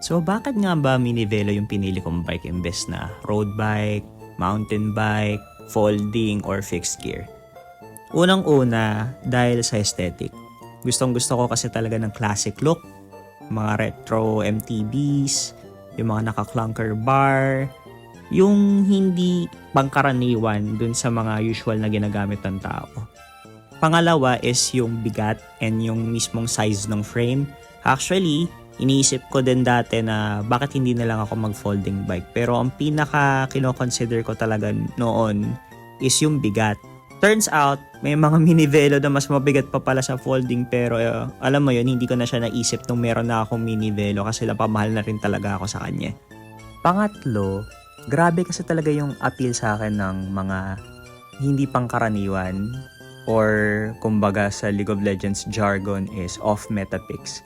So bakit nga ba minivelo yung pinili kong bike imbes na road bike, mountain bike, folding, or fixed gear? Unang-una, dahil sa aesthetic. Gustong-gusto ko kasi talaga ng classic look, mga retro MTBs, yung mga naka-clunker bar, yung hindi pangkaraniwan dun sa mga usual na ginagamit ng tao. Pangalawa is yung bigat and yung mismong size ng frame. Actually, iniisip ko din dati na bakit hindi na lang ako mag-folding bike. Pero ang pinaka kino-consider ko talaga noon is yung bigat. Turns out, may mga minivelo na mas mabigat pa pala sa folding pero alam mo yun, hindi ko na siya naisip nung meron na akong minivelo kasi napamahal na rin talaga ako sa kanya. Pangatlo, grabe kasi talaga yung appeal sa akin ng mga hindi pangkaraniwan or kumbaga sa League of Legends jargon is off-meta picks.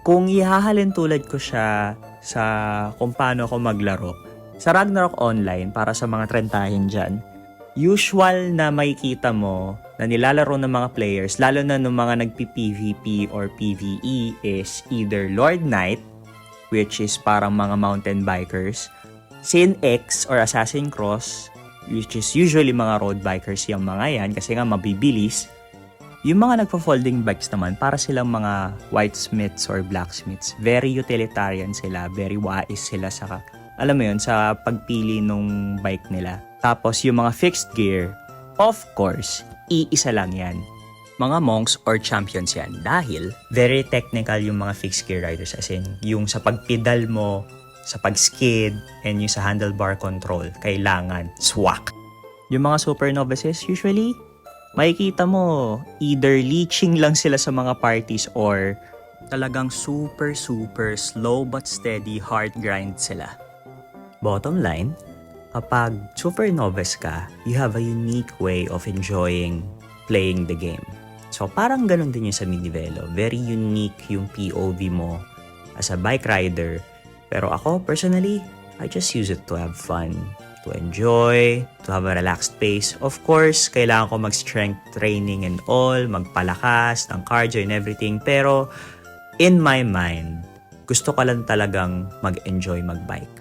Kung ihahalin tulad ko siya sa kung paano ako maglaro, sa Ragnarok Online para sa mga trentahin dyan, usual na makikita mo na nilalaro ng mga players, lalo na ng mga nagpi-PvP or PvE is either Lord Knight, which is parang mga mountain bikers, Sin X or Assassin Cross, which is usually mga road bikers yung mga yan kasi nga mabibilis. Yung mga nagpo-folding bikes naman, para silang mga whitesmiths or blacksmiths. Very utilitarian sila, very wise sila sa, alam mo yun, sa pagpili nung bike nila. Tapos yung mga fixed gear, of course, iisa lang yan. Mga monks or champions yan dahil very technical yung mga fixed gear riders, as in yung sa pagpedal mo, sa pag-skid, and yung sa handlebar control, kailangan swak. Yung mga super novices, usually, makikita mo, either leeching lang sila sa mga parties or talagang super slow but steady hard grind sila. Bottom line, kapag super novice ka, you have a unique way of enjoying playing the game. So parang ganun din yung sa minivelo. Very unique yung POV mo as a bike rider. Pero ako, personally, I just use it to have fun, to enjoy, to have a relaxed pace. Of course, kailangan ko mag-strength training and all, magpalakas, ng cardio and everything. Pero, in my mind, gusto ko lang talagang mag-enjoy magbike.